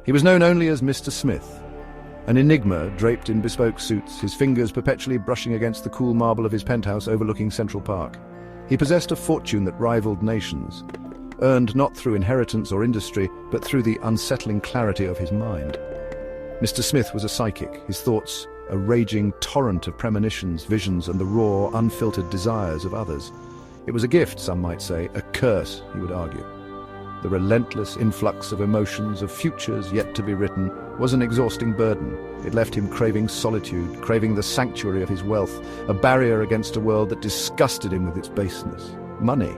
He was known only as Mr. Smith, an enigma draped in bespoke suits, his fingers perpetually brushing against the cool marble of his penthouse overlooking Central Park. He possessed a fortune that rivaled nations, earned not through inheritance or industry, but through the unsettling clarity of his mind. Mr. Smith was a psychic, his thoughts a raging torrent of premonitions, visions, and the raw, unfiltered desires of others. It was a gift, some might say, a curse, he would argue. The relentless influx of emotions, of futures yet to be written, was an exhausting burden. It left him craving solitude, craving the sanctuary of his wealth, a barrier against a world that disgusted him with its baseness. Money,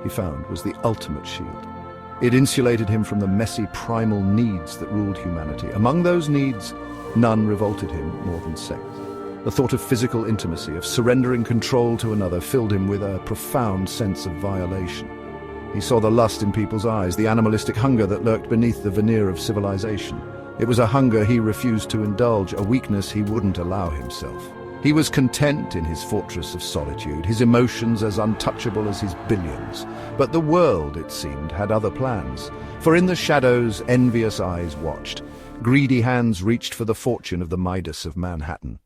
he found, was the ultimate shield. It insulated him from the messy primal needs that ruled humanity. Among those needs, none revolted him more than sex. The thought of physical intimacy, of surrendering control to another, filled him with a profound sense of violation. He saw the lust in people's eyes, the animalistic hunger that lurked beneath the veneer of civilization. It was a hunger he refused to indulge, a weakness he wouldn't allow himself. He was content in his fortress of solitude, his emotions as untouchable as his billions. But the world, it seemed, had other plans. For in the shadows, envious eyes watched. Greedy hands reached for the fortune of the Midas of Manhattan.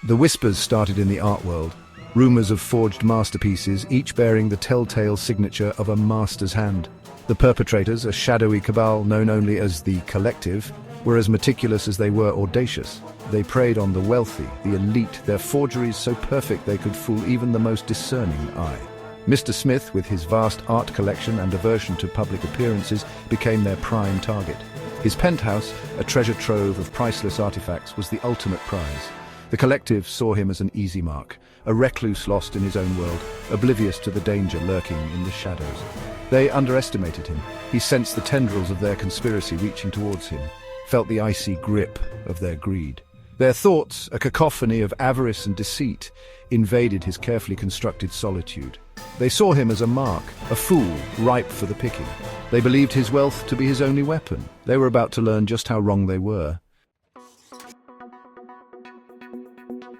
The whispers started in the art world. Rumors of forged masterpieces, each bearing the telltale signature of a master's hand. The perpetrators, a shadowy cabal known only as the Collective, were as meticulous as they were audacious. They preyed on the wealthy, the elite, their forgeries so perfect they could fool even the most discerning eye. Mr. Smith, with his vast art collection and aversion to public appearances, became their prime target. His penthouse, a treasure trove of priceless artifacts, was the ultimate prize. The Collective saw him as an easy mark, a recluse lost in his own world, oblivious to the danger lurking in the shadows. They underestimated him. He sensed the tendrils of their conspiracy reaching towards him, felt the icy grip of their greed. Their thoughts, a cacophony of avarice and deceit, invaded his carefully constructed solitude. They saw him as a mark, a fool ripe for the picking. They believed his wealth to be his only weapon. They were about to learn just how wrong they were.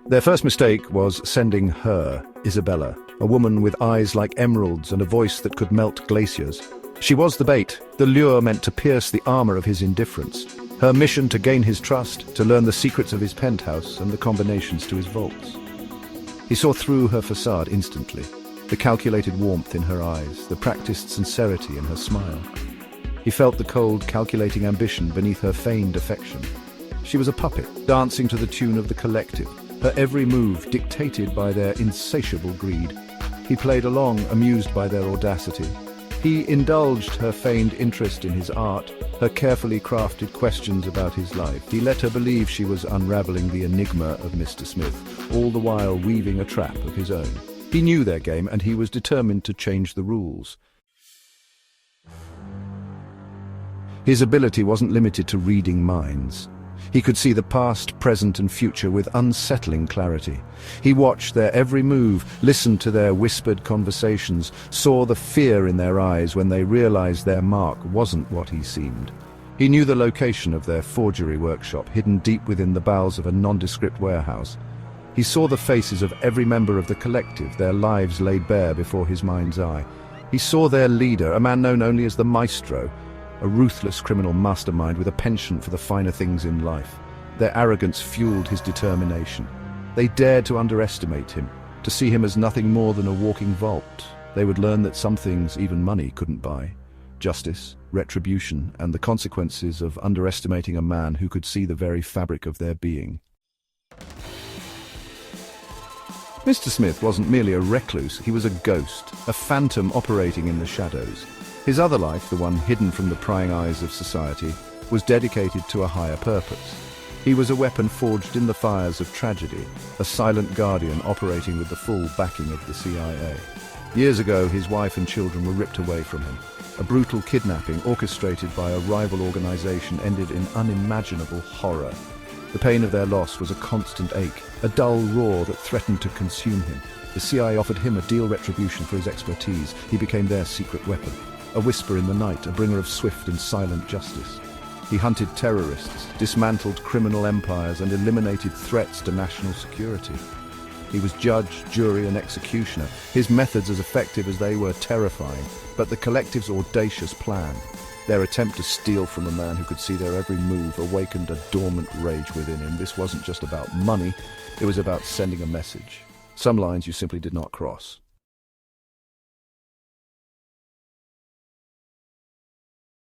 Their first mistake was sending her, Isabella, a woman with eyes like emeralds and a voice that could melt glaciers. She was the bait, the lure meant to pierce the armor of his indifference. Her mission to gain his trust, to learn the secrets of his penthouse and the combinations to his vaults. He saw through her facade instantly, the calculated warmth in her eyes, the practiced sincerity in her smile. He felt the cold, calculating ambition beneath her feigned affection. She was a puppet, dancing to the tune of the Collective, her every move dictated by their insatiable greed. He played along, amused by their audacity. He indulged her feigned interest in his art, her carefully crafted questions about his life. He let her believe she was unraveling the enigma of Mr. Smith, all the while weaving a trap of his own. He knew their game, and he was determined to change the rules. His ability wasn't limited to reading minds. He could see the past, present, and future with unsettling clarity. He watched their every move, listened to their whispered conversations, saw the fear in their eyes when they realized their mark wasn't what he seemed. He knew the location of their forgery workshop, hidden deep within the bowels of a nondescript warehouse. He saw the faces of every member of the Collective, their lives laid bare before his mind's eye. He saw their leader, a man known only as the Maestro, a ruthless criminal mastermind with a penchant for the finer things in life. Their arrogance fueled his determination. They dared to underestimate him, to see him as nothing more than a walking vault. They would learn that some things even money couldn't buy. Justice, retribution, and the consequences of underestimating a man who could see the very fabric of their being. Mr. Smith wasn't merely a recluse, he was a ghost, a phantom operating in the shadows. His other life, the one hidden from the prying eyes of society, was dedicated to a higher purpose. He was a weapon forged in the fires of tragedy, a silent guardian operating with the full backing of the CIA. Years ago, his wife and children were ripped away from him. A brutal kidnapping orchestrated by a rival organization ended in unimaginable horror. The pain of their loss was a constant ache, a dull roar that threatened to consume him. The CIA offered him a deal retribution for his expertise. He became their secret weapon. A whisper in the night, a bringer of swift and silent justice. He hunted terrorists, dismantled criminal empires, and eliminated threats to national security. He was judge, jury, and executioner, his methods as effective as they were terrifying, but the collective's audacious plan, their attempt to steal from a man who could see their every move, awakened a dormant rage within him. This wasn't just about money, it was about sending a message. Some lines you simply did not cross.